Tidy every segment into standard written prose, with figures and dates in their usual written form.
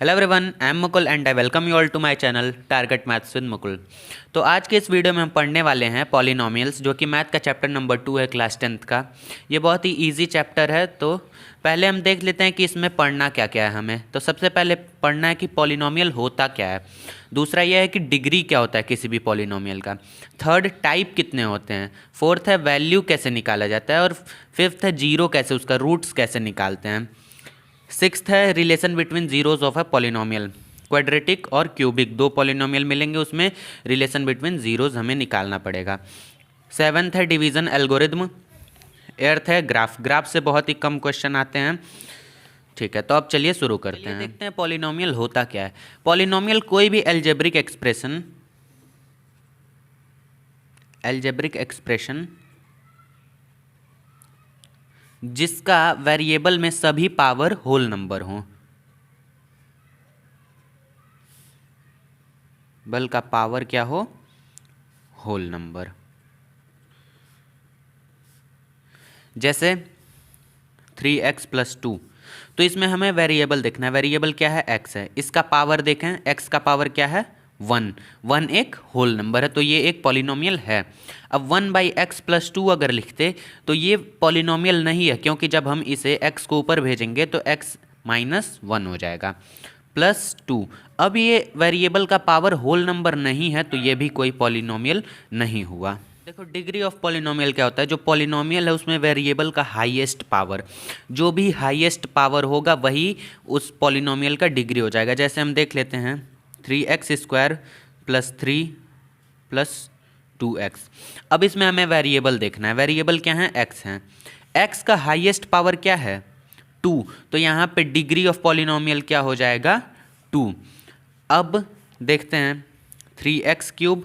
Hello everyone, I am Mukul and I welcome you all to my channel target maths with Mukul. तो आज के इस video में हम पढ़ने वाले हैं पॉलिनोमियल्स, जो कि मैथ का चैप्टर नंबर 2 है क्लास 10th का। ये बहुत ही इजी चैप्टर है। तो पहले हम देख लेते हैं कि इसमें पढ़ना क्या क्या है हमें। तो सबसे पहले पढ़ना है कि पॉलिनोमियल होता क्या है। दूसरा यह है कि डिग्री क्या होता है किसी भी पॉलिनोमियल का। थर्ड, टाइप कितने होते हैं। फोर्थ है वैल्यू कैसे निकाला जाता है। और फिफ्थ है जीरो कैसे, उसका रूट्स कैसे निकालते हैं। सिक्स्थ है relation between zeros of a polynomial. Quadratic और क्यूबिक दो पॉलिनोमियल मिलेंगे, उसमें रिलेशन बिटवीन जीरोज हमें निकालना पड़ेगा। सेवन्थ है डिवीजन एल्गोरिथम। एर्थ है ग्राफ। ग्राफ से बहुत ही कम क्वेश्चन आते हैं। ठीक है, तो अब चलिए शुरू करते हैं। देखते हैं पॉलिनोमियल होता क्या है। पॉलिनोमियल कोई भी एल्जेब्रिक एक्सप्रेशन जिसका वेरिएबल में सभी पावर होल नंबर हों। बल का पावर क्या हो? Whole number. जैसे 3x + 2। तो इसमें हमें वेरिएबल देखना है। वेरिएबल क्या है? x है। इसका पावर देखें, x का पावर क्या है? 1। 1 एक होल नंबर है, तो ये एक पॉलिनोमियल है। अब 1/x + 2 अगर लिखते तो ये पॉलिनोमियल नहीं है, क्योंकि जब हम इसे x को ऊपर भेजेंगे तो x - 1 हो जाएगा। +2। अब ये वेरिएबल का पावर होल नंबर नहीं है, तो ये भी कोई पॉलिनोमियल नहीं हुआ। देखो, डिग्री ऑफ पॉलिनोमियल क्या होता है। जो पॉलिनोमियल है उसमें वेरिएबल का हाईएस्ट पावर, जो भी हाईएस्ट पावर होगा वही उस पॉलिनोमियल का डिग्री हो जाएगा। जैसे हम देख लेते हैं 3x² + 3 + 2x। अब इसमें हमें वेरिएबल देखना है। वेरिएबल क्या है? x है। x का हाईएस्ट पावर क्या है? 2। तो यहाँ पे डिग्री ऑफ पॉलिनोमियल क्या हो जाएगा? 2। अब देखते हैं 3x³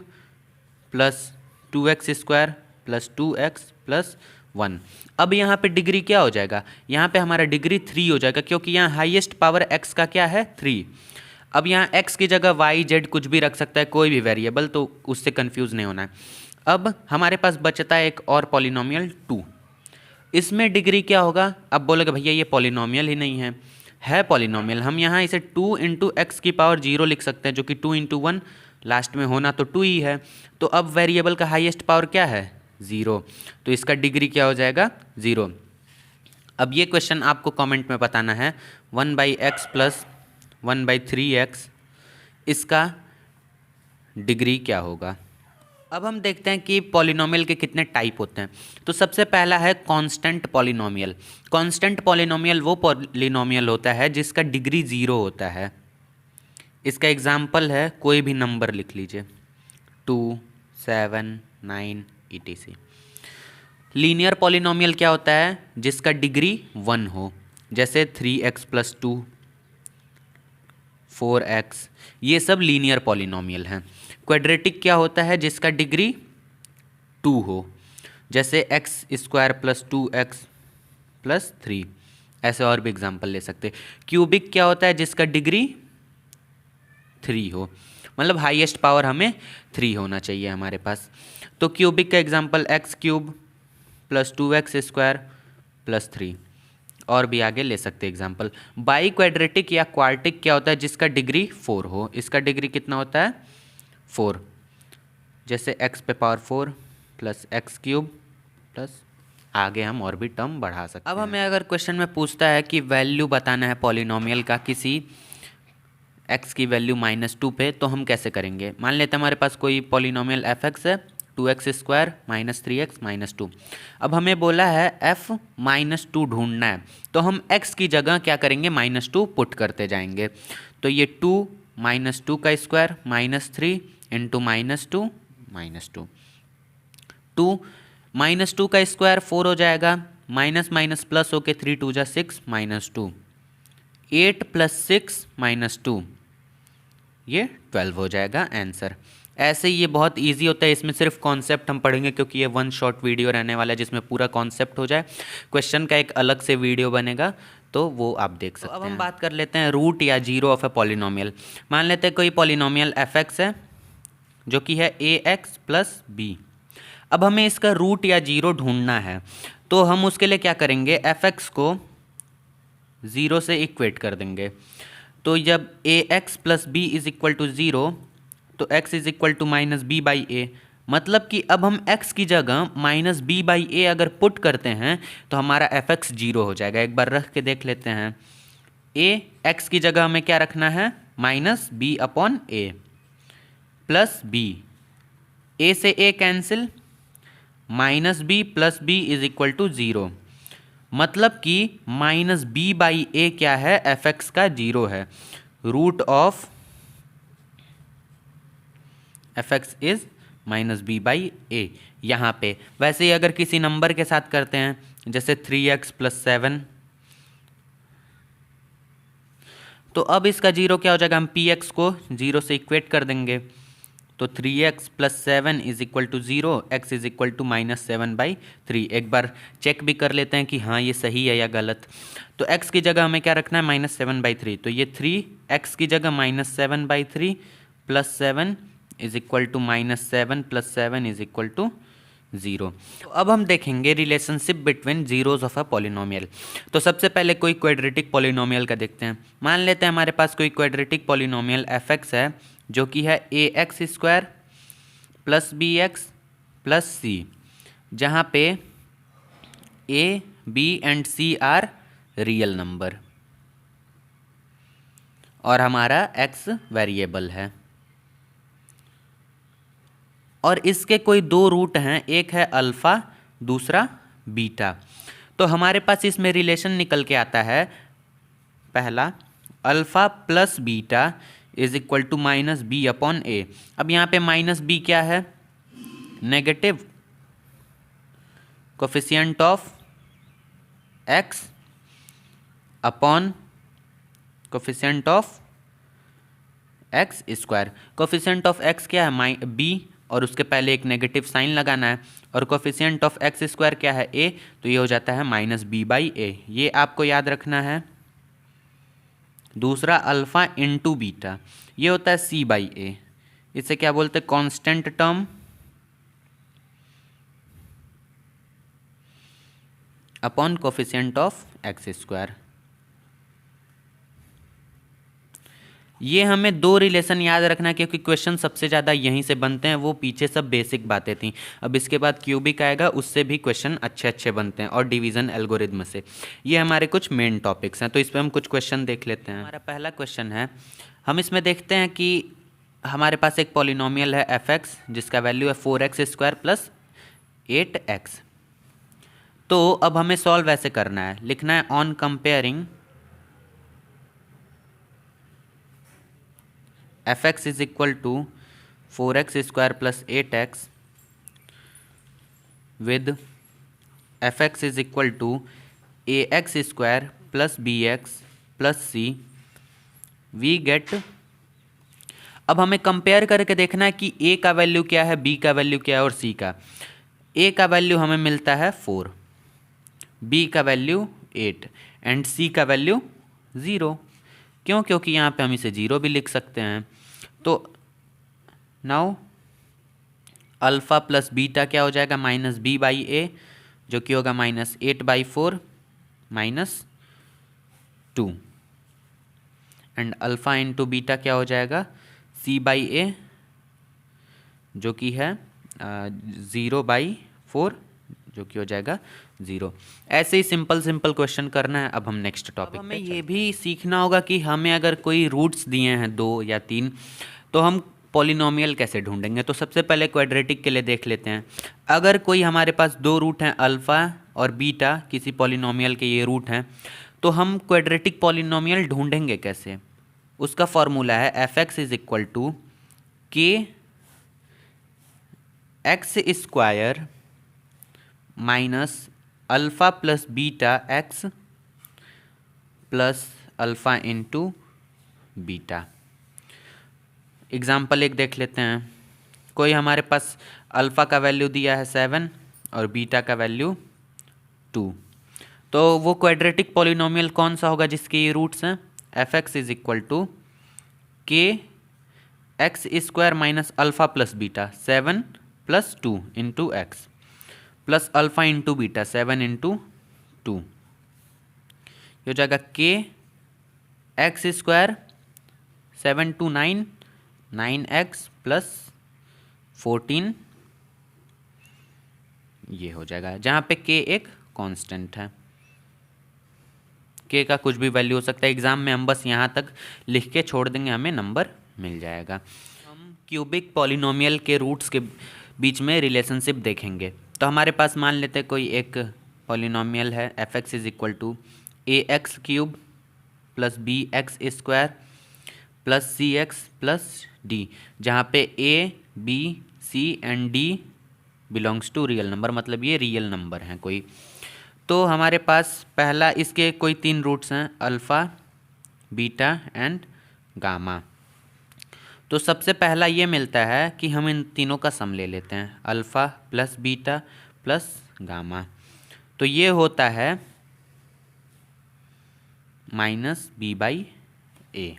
+ 2x² + 2x + 1। अब यहाँ पे डिग्री क्या हो जाएगा? यहाँ पे हमारा डिग्री 3 हो जाएगा, क्योंकि यहाँ हाईएस्ट पावर x का क्या है? 3। अब यहाँ x की जगह y z कुछ भी रख सकता है, कोई भी वेरिएबल, तो उससे कंफ्यूज नहीं होना है। अब हमारे पास बचता है एक और पॉलिनोमियल 2। इसमें डिग्री क्या होगा? अब बोलोगे भैया ये पॉलिनोमियल ही नहीं है पॉलिनोमियल। हम यहाँ इसे 2 × x⁻0 लिख सकते हैं, जो कि 2 × 1 लास्ट में होना तो 2 ही है। तो अब वेरिएबल का हाईएस्ट पावर क्या है? 0। तो इसका डिग्री क्या हो जाएगा? 0। अब ये क्वेश्चन आपको कमेंट में बताना है। 1/x + 1/3x, इसका डिग्री क्या होगा? अब हम देखते हैं कि पॉलिनोमियल के कितने टाइप होते हैं। तो सबसे पहला है कांस्टेंट पॉलिनोमियल। कांस्टेंट पॉलिनोमियल वो पॉलिनोमियल होता है जिसका डिग्री 0 होता है। इसका एग्जाम्पल है, कोई भी नंबर लिख लीजिए, 2, 7, 9 etc। लीनियर पॉलिनोमियल क्या होता है? जिसका डिग्री 1 हो। जैसे 3x + 2, 4x, ये सब लीनियर पॉलिनोमियल हैं। क्वाड्रेटिक क्या होता है? जिसका डिग्री 2 हो। जैसे x² + 2x + 3। ऐसे और भी एग्जाम्पल ले सकते। क्यूबिक क्या होता है? जिसका डिग्री 3 हो। मतलब हाईएस्ट पावर हमें 3 होना चाहिए हमारे पास। तो क्यूबिक का एग्जाम्पल x³ + 2x² + 3। और भी आगे ले सकते एग्जाम्पल। बाई क्वाड्रेटिक या क्वार्टिक क्या होता है? जिसका डिग्री 4 हो। इसका डिग्री कितना होता है? 4। जैसे x⁻4 + x³ + आगे हम और भी टर्म बढ़ा सकते हैं। अब हमें अगर क्वेश्चन में पूछता है कि वैल्यू बताना है पॉलिनोमियल का किसी x की वैल्यू -2 पे, तो हम कैसे करेंगे? मान लेते हैं हमारे पास कोई पॉलिनोमियल f(x) है, 2x² - 3x - 2। अब हमें बोला है f-2 ढूंढना है, तो हम x की जगह क्या करेंगे? -2 पुट करते जाएंगे। तो ये 2 - 2 का स्क्वायर -3 × -2 -2। 2 - 2 का स्क्वायर 4 हो जाएगा, माइनस माइनस प्लस होके 3 × 2 = 6 -2। 8 + 6 - 2, ये 12 हो जाएगा आंसर। ऐसे ये बहुत इजी होता है। इसमें सिर्फ कॉन्सेप्ट हम पढ़ेंगे, क्योंकि ये 1 शॉट वीडियो रहने वाला है जिसमें पूरा कॉन्सेप्ट हो जाए। क्वेश्चन का एक अलग से वीडियो बनेगा, तो वो आप देख सकते हैं। अब हम बात कर लेते हैं रूट या जीरो ऑफ ए पॉलिनोमियल। मान लेते हैं कोई पॉलिनोमियल f(x) है, जो कि है ax + b। अब हमें इसका रूट या जीरो ढूंढना है, तो हम उसके लिए क्या करेंगे? f(x) को 0 से इक्वेट कर देंगे। तो जब a x plus b is equal to zero तो x is equal to minus b by a, मतलब कि अब हम x की जगह माइनस बी बाई ए अगर पुट करते हैं तो हमारा एफ एक्स जीरो हो जाएगा। एक बार रख के देख लेते हैं। ए x की जगह हमें क्या रखना है, minus b upon a plus b, a से a cancel, minus b plus b is equal to zero, मतलब कि माइनस बी बाई ए क्या है, एफ एक्स का जीरो है। Root of f x is minus b by a यहाँ पे। वैसे ही अगर किसी नंबर के साथ करते हैं, जैसे 3x प्लस 7, तो अब इसका जीरो क्या हो जाएगा, हम पी एक्स को जीरो से इक्वेट कर देंगे। तो 3x plus 7 is equal to zero, x is equal to minus 7/3। एक बार चेक भी कर लेते हैं कि हाँ ये सही है या गलत। तो x की जगह हमें क्या रखना है, माइनस 7/3, तो ये 3x की जगह minus 7/3 plus 7 is equal to minus 7 plus 7 is equal to zero. तो अब हम देखेंगे relationship between zeros of a polynomial. तो सबसे पहले कोई क्वाड्रेटिक पॉलिनोमियल का देखते हैं। मान लेते हैं हमारे पास कोई क्वाड्रेटिक पॉलिनोमियल एफ एक्स है, जो कि है a x square plus b x plus c, जहाँ पे a b and c are real number और हमारा एक्स वेरिएबल है। और इसके कोई दो रूट हैं, एक है अल्फ़ा दूसरा बीटा। तो हमारे पास इसमें रिलेशन निकल के आता है, पहला alpha plus beta is equal to minus b upon a. अब यहाँ पे माइनस बी क्या है, negative coefficient of x upon coefficient of x square. Coefficient of x क्या है, बी, और उसके पहले एक नेगेटिव साइन लगाना है। और कोफिशिएंट ऑफ एक्स स्क्वायर क्या है, ए, तो ये हो जाता है माइनस बी बाई ए, ये आपको याद रखना है। दूसरा अल्फ़ा इंटू बीटा, ये होता है सी बाई ए, इसे क्या बोलते हैं, constant term upon coefficient of x square. ये हमें दो रिलेशन याद रखना है, क्योंकि क्वेश्चन सबसे ज़्यादा यहीं से बनते हैं, वो पीछे सब बेसिक बातें थी। अब इसके बाद क्यूबिक आएगा, उससे भी क्वेश्चन अच्छे अच्छे बनते हैं, और डिवीज़न एल्गोरिथम से। ये हमारे कुछ मेन टॉपिक्स हैं, तो इस पर हम कुछ क्वेश्चन देख लेते हैं। हमारा पहला क्वेश्चन है, हम इसमें देखते हैं कि हमारे पास एक पॉलिनोमियल है एफ एक्स, जिसका वैल्यू है 4x स्क्वायर प्लस 8x। तो अब हमें सॉल्व ऐसे करना है, लिखना है on comparing f x is equal to 4x square plus 8x with f x is equal to a x square plus b x plus c, we get. अब हमें कंपेयर करके देखना है कि ए का वैल्यू क्या है, बी का वैल्यू क्या है और सी का। ए का वैल्यू हमें मिलता है 4, बी का वैल्यू 8 एंड सी का वैल्यू 0। क्यों, क्योंकि यहाँ पे हम इसे 0 भी लिख सकते हैं। तो नाउ अल्फ़ा प्लस बीटा क्या हो जाएगा, माइनस बी बाई ए, जो कि होगा minus 8/4 minus 2, and alpha into beta क्या हो जाएगा, सी बाई ए, जो कि है 0/4, जो कि हो जाएगा 0। ऐसे ही सिंपल सिंपल क्वेश्चन करना है। अब हम नेक्स्ट टॉपिक, हमें ये भी सीखना होगा कि हमें अगर कोई रूट्स दिए हैं 2 या 3, तो हम पॉलिनोमियल कैसे ढूंढेंगे। तो सबसे पहले क्वाड्रेटिक के लिए देख लेते हैं। अगर कोई हमारे पास 2 रूट हैं, अल्फ़ा और बीटा, किसी पॉलिनोमियल के ये रूट हैं, तो हम क्वाड्रेटिक पॉलिनोमियल ढूंढेंगे कैसे। उसका फॉर्मूला है f x is equal to k x square minus alpha plus beta x plus alpha into beta. Example एक देख लेते हैं। कोई हमारे पास अल्फ़ा का वैल्यू दिया है 7 और बीटा का वैल्यू 2, तो वो क्वाड्रेटिक पॉलिनोमियल कौन सा होगा जिसके ये रूट्स हैं। F x is equal to k x square minus alpha plus beta 7 plus 2 into x plus alpha into beta 7 into 2, ये हो जाएगा के x square 7 to 9, 9x plus 14 ये हो जाएगा, जहाँ पे k एक कांस्टेंट है। k का कुछ भी वैल्यू हो सकता है, एग्जाम में हम बस यहाँ तक लिख के छोड़ देंगे, हमें नंबर मिल जाएगा। हम क्यूबिक पॉलिनोमियल के रूट्स के बीच में रिलेशनशिप देखेंगे। तो हमारे पास मान लेते हैं कोई एक पॉलिनोमियल है, f x is equal to a x cube plus b x square plus c x plus d, जहाँ पे a b c and d belongs to real number, मतलब ये रियल नंबर हैं कोई। तो हमारे पास पहला इसके कोई 3 रूट्स हैं, अल्फ़ा बीटा एंड गामा। तो सबसे पहला ये मिलता है कि हम इन तीनों का सम ले लेते हैं, alpha plus beta plus gamma. तो ये होता है माइनस बी बाई ए,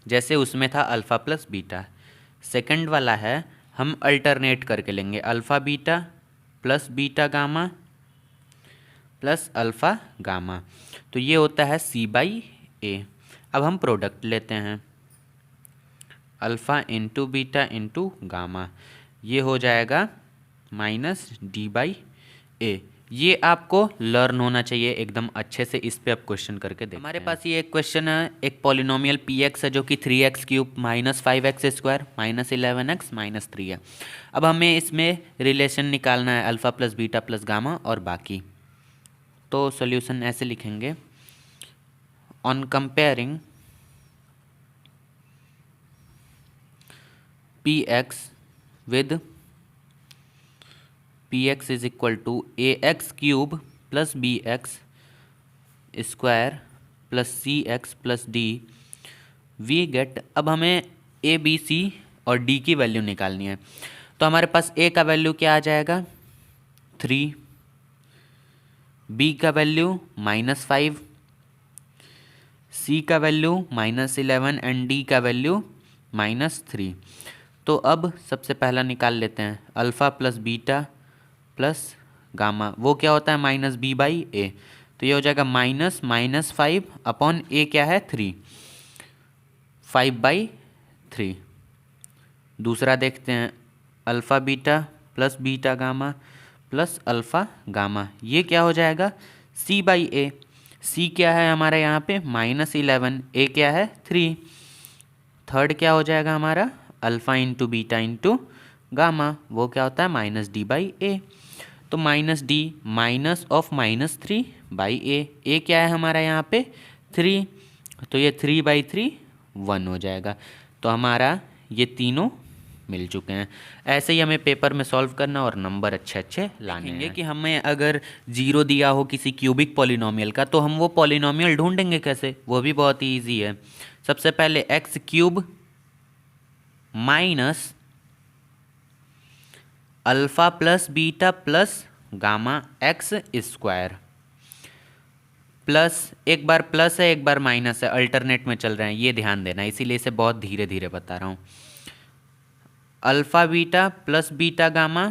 जैसे उसमें था अल्फ़ा प्लस बीटा। सेकंड वाला है हम अल्टरनेट करके लेंगे, alpha beta plus beta gamma plus alpha gamma, तो ये होता है सी बाई ए। अब हम प्रोडक्ट लेते हैं, alpha into beta into gamma, ये हो जाएगा माइनस डी बाई ए। ये आपको लर्न होना चाहिए एकदम अच्छे से, इस पे आप क्वेश्चन करके देखते हैं। हमारे पास ये एक क्वेश्चन है, एक पॉलिनोमियल पी एक्स है जो कि 3x cube minus 5x square minus 11x minus 3 है। अब हमें इसमें रिलेशन निकालना है alpha plus beta plus gamma और बाकी। तो सॉल्यूशन ऐसे लिखेंगे, on comparing p x with p x is equal to a x cube plus b x square plus c x plus d we get. अब हमें ए b सी और D की value निकालनी है। तो हमारे पास ए का वैल्यू क्या आ जाएगा 3, बी का वैल्यू -5, सी का वैल्यू -11 एंड डी का वैल्यू -3। तो अब सबसे पहला निकाल लेते हैं alpha plus beta plus gamma, वो क्या होता है माइनस बी बाई ए। तो ये हो जाएगा -5 अपॉन ए क्या है 3, 5/3। दूसरा देखते हैं alpha beta plus beta gamma plus alpha gamma, ये क्या हो जाएगा सी बाई ए। सी क्या है हमारा यहाँ पे -11, ए क्या है 3। थर्ड क्या हो जाएगा हमारा alpha into beta into gamma, वो क्या होता है माइनस डी बाई ए। तो minus d minus of -3 by a, a क्या है हमारा यहाँ पे 3, तो ये 3/3 1 हो जाएगा। तो हमारा ये तीनों मिल चुके हैं। ऐसे ही हमें पेपर में सॉल्व करना और नंबर अच्छे अच्छे लाने हैं। कि हमें अगर 0 दिया हो किसी क्यूबिक पॉलिनोमियल का, तो हम वो पॉलिनोमियल ढूंढेंगे कैसे, वो भी बहुत ही ईजी है। सबसे पहले x cube minus alpha plus beta plus gamma x square plus, एक बार प्लस है एक बार माइनस है, अल्टरनेट में चल रहे हैं, ये ध्यान देना, इसीलिए इसे बहुत धीरे धीरे बता रहा हूँ। Alpha beta plus beta gamma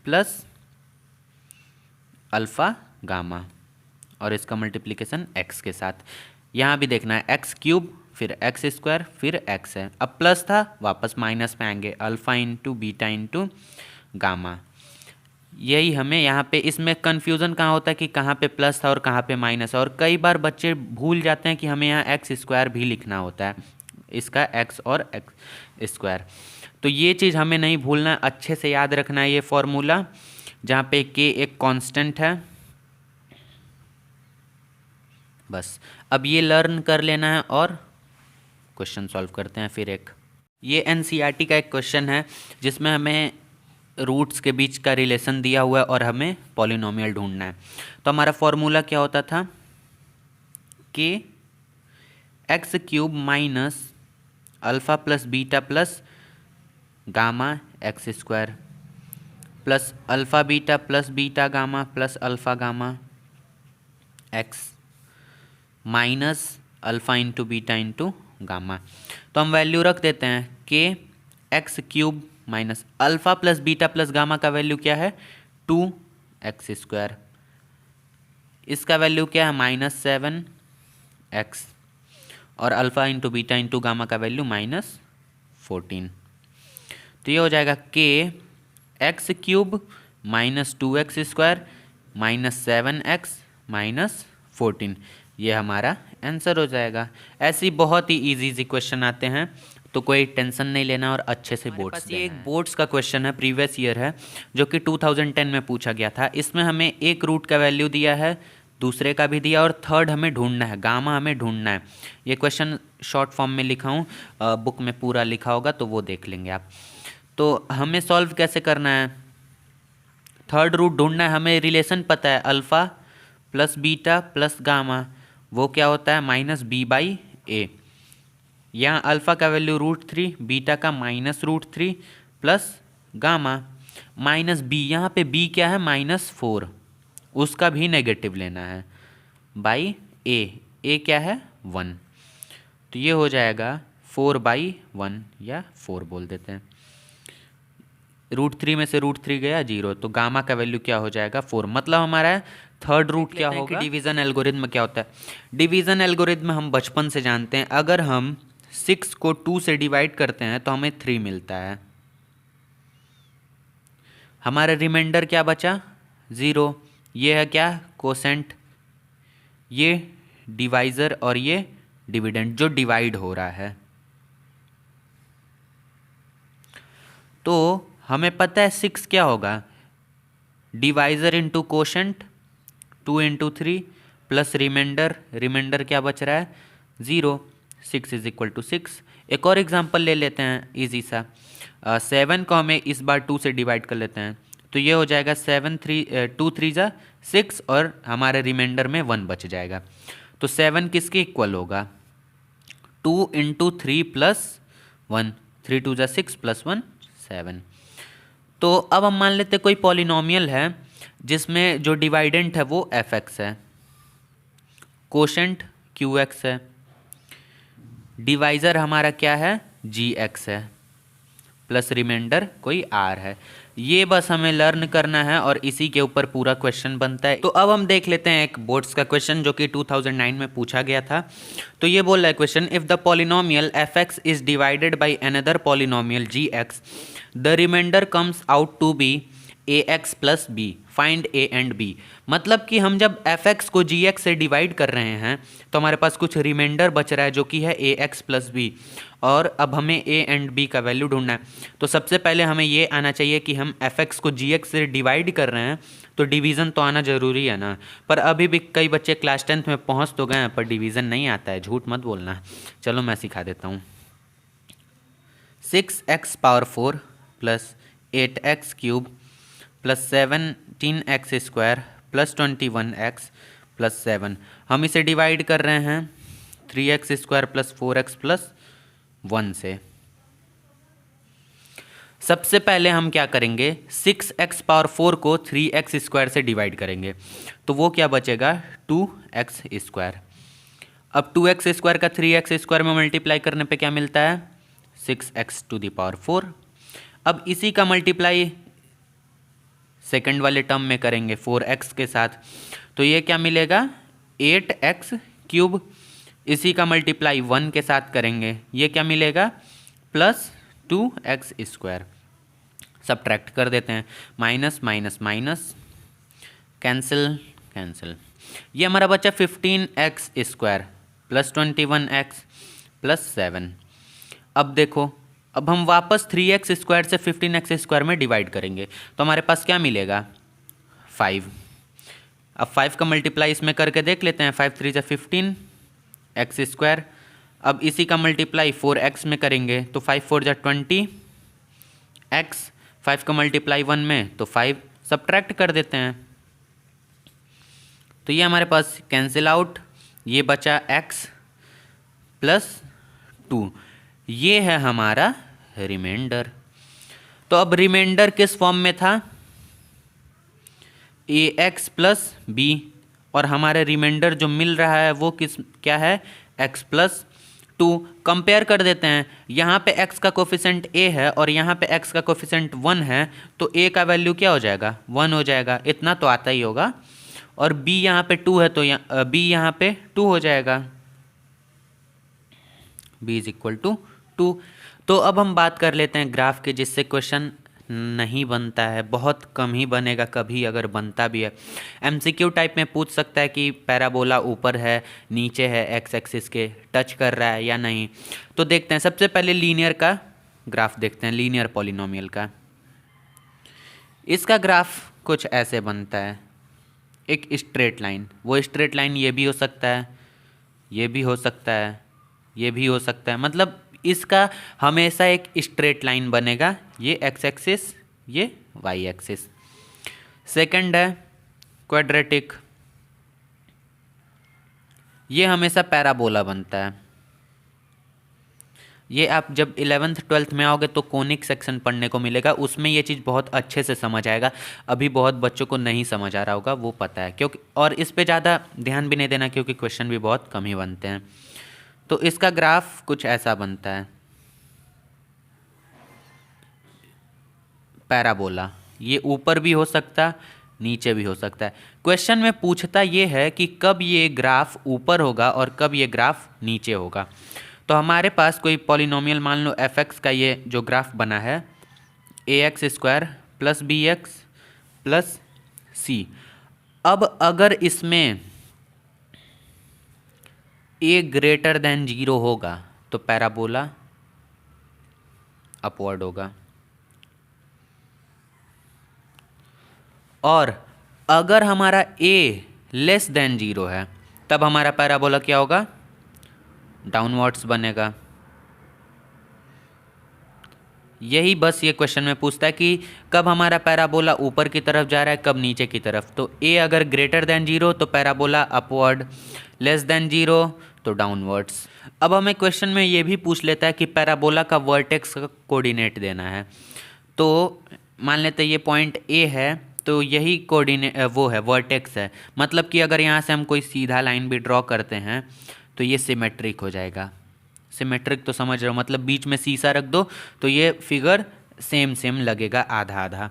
plus alpha gamma और इसका मल्टीप्लिकेशन एक्स के साथ। यहाँ भी देखना है एक्स क्यूब फिर एक्स स्क्वायर फिर एक्स है, अब प्लस था वापस माइनस में आएंगे, alpha into beta into gamma. यही हमें यहाँ पे, इसमें कन्फ्यूज़न कहाँ होता है कि कहाँ पे प्लस था और कहाँ पे माइनस है, और कई बार बच्चे भूल जाते हैं कि हमें यहाँ एक्स स्क्वायर भी लिखना होता है, इसका एक्स और एक्स स्क्वायर। तो ये चीज़ हमें नहीं भूलना है, अच्छे से याद रखना है ये फॉर्मूला, जहाँ पे के एक कांस्टेंट है। बस अब ये लर्न कर लेना है और क्वेश्चन सॉल्व करते हैं फिर एक। ये एनसीईआरटी का एक क्वेश्चन है जिसमें हमें रूट्स के बीच का रिलेशन दिया हुआ है और हमें पॉलिनोमियल ढूंढना है। तो हमारा फॉर्मूला क्या होता था कि x cube minus alpha plus beta plus gamma x square plus alpha beta plus beta gamma plus alpha gamma x minus alpha into beta into gamma. तो हम वैल्यू रख देते हैं कि x cube minus alpha plus beta plus gamma का value क्या है 2x square, इसका वैल्यू क्या है -7x, और alpha into beta into gamma का वैल्यू -14। तो ये हो जाएगा के एक्स क्यूब -2x² -7x -14। ये हमारा आंसर हो जाएगा। ऐसी बहुत ही इजी क्वेश्चन आते हैं, तो कोई टेंशन नहीं लेना और अच्छे से बोर्ड्स देना। ये एक बोर्ड्स का क्वेश्चन है, प्रीवियस ईयर है, जो कि 2010 में पूछा गया था। इसमें हमें एक रूट का वैल्यू दिया है, दूसरे का भी दिया, और थर्ड हमें ढूंढना है, गामा हमें ढूंढना है। ये क्वेश्चन शॉर्ट फॉर्म में लिखा हूँ, बुक में पूरा लिखा होगा तो वो देख लेंगे आप। तो हमें सॉल्व कैसे करना है, थर्ड रूट ढूंढना है। हमें रिलेशन पता है, alpha plus beta plus gamma, वो क्या होता है -b/a। यहाँ अल्फ़ा का वैल्यू √3, बीटा का -√3 प्लस गामा -b, यहाँ पे b क्या है -4, उसका भी नेगेटिव लेना है, बाई a क्या है 1। तो ये हो जाएगा 4/1 या 4 बोल देते हैं। √3 में से √3 गया 0, तो गामा का वैल्यू क्या हो जाएगा 4। मतलब हमारा थर्ड रूट क्या होगा। डिवीज़न एल्गोरिथम क्या होता है, डिवीज़न एल्गोरिथम हम बचपन से जानते हैं। अगर हम 6 को 2 से डिवाइड करते हैं तो हमें 3 मिलता है। हमारा रिमाइंडर क्या बचा 0। ये है क्या कोसेंट, ये डिवाइज़र और ये डिविडेंड जो डिवाइड हो रहा है। तो हमें पता है 6 क्या होगा, divisor into quotient 2 into 3 plus remainder क्या बच रहा है 0। 6 = 6। एक और एग्जांपल ले लेते हैं इजी सा। 7 को हमें इस बार 2 से डिवाइड कर लेते हैं, तो ये हो जाएगा 2 3 = 6 और हमारे रिमाइंडर में 1 बच जाएगा। तो 7 किसके इक्वल होगा 2 इंटू 3 प्लस 1, 3 2 = 6 प्लस 1 7। तो अब हम मान लेते कोई पॉलिनोमियल है जिसमें जो डिवाइडेंट है वो f(x) है, कोशेंट q(x) है, डिवाइज़र हमारा क्या है g(x) है, प्लस रिमाइंडर कोई r है। ये बस हमें लर्न करना है और इसी के ऊपर पूरा क्वेश्चन बनता है। तो अब हम देख लेते हैं एक बोर्ड्स का क्वेश्चन जो कि 2009 में पूछा गया था। तो ये बोल रहा है question, if the polynomial f(x) is divided by another polynomial g(x), the remainder comes out to be ax + b, find a and b। मतलब कि हम जब f(x) को gx से डिवाइड कर रहे हैं तो हमारे पास कुछ रिमाइंडर बच रहा है जो कि है ax + b, और अब हमें a एंड b का वैल्यू ढूंढना है। तो सबसे पहले हमें ये आना चाहिए कि हम f(x) को gx से डिवाइड कर रहे हैं तो डिवीज़न तो आना ज़रूरी है ना। पर अभी भी कई बच्चे क्लास 10th में पहुँच तो गए हैं पर डिवीज़न नहीं आता है, झूठ मत बोलना। चलो मैं सिखा देता हूँ। 6x⁴ plus 8x³ plus 17x² plus 21x plus 7, हम इसे डिवाइड कर रहे हैं 3x² प्लस 4x प्लस 1 से। सबसे पहले हम क्या करेंगे 6x⁴ को 3x² से डिवाइड करेंगे, तो वो क्या बचेगा 2x²। अब 2x² का 3x² में मल्टीप्लाई करने पे क्या मिलता है 6x⁴। अब इसी का मल्टीप्लाई सेकंड वाले टर्म में करेंगे 4x के साथ, तो ये क्या मिलेगा 8x³। इसी का मल्टीप्लाई 1 के साथ करेंगे, ये क्या मिलेगा प्लस 2x²। सब्ट्रैक्ट कर देते हैं, minus minus minus, cancel cancel. ये हमारा बचा 15x² प्लस 21x प्लस 7। अब देखो, अब हम वापस 3x² से 15x² में डिवाइड करेंगे तो हमारे पास क्या मिलेगा 5। अब 5 का मल्टीप्लाई इसमें करके देख लेते हैं, 5 3 = 15 x²। अब इसी का मल्टीप्लाई 4x में करेंगे तो 5 4 = 20 x। 5 का मल्टीप्लाई 1 में तो 5, सब्ट्रैक्ट कर देते हैं तो ये हमारे पास कैंसिल आउट, ये बचा x प्लस 2, ये है हमारा रिमाइंडर। तो अब रिमाइंडर किस फॉर्म में था ax + b, और हमारे रिमाइंडर जो मिल रहा है वो क्या है x + 2। कंपेयर कर देते हैं, यहाँ पे x का कोफिशिएंट a है और यहाँ पे x का कोफिशिएंट 1 है, तो a का वैल्यू क्या हो जाएगा 1 हो जाएगा, इतना तो आता ही होगा। और b यहाँ पे 2 है तो b यहाँ पे 2 हो जाएगा। b is equal to 2। तो अब हम बात कर लेते हैं ग्राफ के जिससे क्वेश्चन नहीं बनता है, बहुत कम ही बनेगा, कभी अगर बनता भी है। एमसीक्यू टाइप में पूछ सकता है कि पैराबोला ऊपर है नीचे है एक्स एक्सिस के, टच कर रहा है या नहीं। तो देखते हैं, सबसे पहले लीनियर का ग्राफ देखते हैं, लीनियर पॉलिनोमियल का। इसका ग्राफ कुछ ऐसे बनता है, एक स्ट्रेट लाइन। वो स्ट्रेट लाइन ये भी हो सकता है, ये भी हो सकता है, ये भी हो सकता है, मतलब इसका हमेशा एक स्ट्रेट लाइन बनेगा, ये एक्स एक्सिस ये वाई एक्सिस। सेकंड है क्वाड्रेटिक, ये हमेशा पैराबोला बनता है। ये आप जब 11th 12th में आओगे तो कोनिक सेक्शन पढ़ने को मिलेगा, उसमें ये चीज़ बहुत अच्छे से समझ आएगा। अभी बहुत बच्चों को नहीं समझ आ रहा होगा, वो पता है क्योंकि, और इस पे ज़्यादा ध्यान भी नहीं देना क्योंकि क्वेश्चन भी बहुत कम ही बनते हैं। तो इसका ग्राफ कुछ ऐसा बनता है, पैराबोला। ये ऊपर भी हो सकता, नीचे भी हो सकता है। क्वेश्चन में पूछता ये है कि कब ये ग्राफ ऊपर होगा और कब ये ग्राफ नीचे होगा। तो हमारे पास कोई पॉलिनोमियल मान लो एफ एक्स का ये जो ग्राफ बना है, a x square plus b x plus c. अब अगर इसमें ए ग्रेटर देन 0 होगा तो पैराबोला अपवर्ड होगा, और अगर हमारा ए लेस देन 0 है तब हमारा पैराबोला क्या होगा, डाउनवर्ड्स बनेगा। यही बस ये क्वेश्चन में पूछता है कि कब हमारा पैराबोला ऊपर की तरफ जा रहा है, कब नीचे की तरफ। तो ए अगर ग्रेटर देन 0 तो पैराबोला अपवर्ड, लेस देन 0 तो डाउनवर्ड्स। अब हमें क्वेश्चन में ये भी पूछ लेता है कि पैराबोला का वर्टेक्स का कोऑर्डिनेट देना है। तो मान लेते हैं ये पॉइंट ए है, तो यही कोऑर्डिनेट वो है, वर्टेक्स है। मतलब कि अगर यहाँ से हम कोई सीधा लाइन भी ड्रॉ करते हैं तो ये सिमेट्रिक हो जाएगा। सिमेट्रिक तो समझ रहे हो, मतलब बीच में शीशा रख दो तो ये फिगर सेम सेम लगेगा, आधा आधा।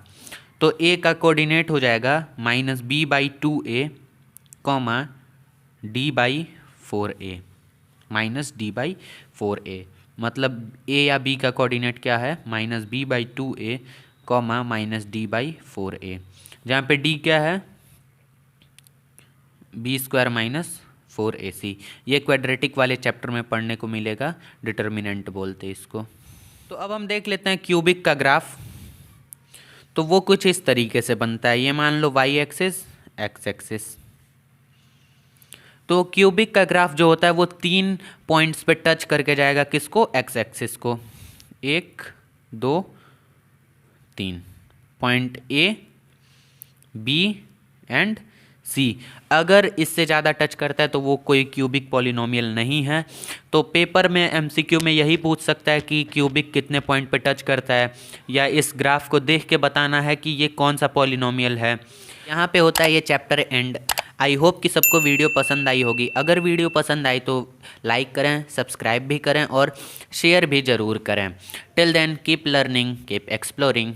तो ए का कोऑर्डिनेट हो जाएगा -b/2a, d/4a, -d/4a। मतलब ए या बी का कोऑर्डिनेट क्या है, -b/2a, -d/4a, जहाँ पे d क्या है, b² - 4ac। ये क्वाड्रेटिक वाले चैप्टर में पढ़ने को मिलेगा, डिटर्मिनेंट बोलते हैं इसको। तो अब हम देख लेते हैं क्यूबिक का ग्राफ। तो वो कुछ इस तरीके से बनता है, ये मान लो वाई एक्सिस एक्स एक्सिस। तो क्यूबिक का ग्राफ जो होता है वो 3 पॉइंट्स पे टच करके जाएगा, किसको, एक्स एक्सिस को। 1 2 3 पॉइंट ए बी एंड सी। अगर इससे ज़्यादा टच करता है तो वो कोई क्यूबिक पॉलिनोमियल नहीं है। तो पेपर में एमसीक्यू में यही पूछ सकता है कि क्यूबिक कितने पॉइंट पे टच करता है, या इस ग्राफ को देख के बताना है कि ये कौन सा पॉलिनोमियल है। यहाँ पे होता है ये चैप्टर एंड। आई होप कि सबको वीडियो पसंद आई होगी। अगर वीडियो पसंद आई तो लाइक करें, सब्सक्राइब भी करें और शेयर भी ज़रूर करें। Till then keep learning, keep exploring.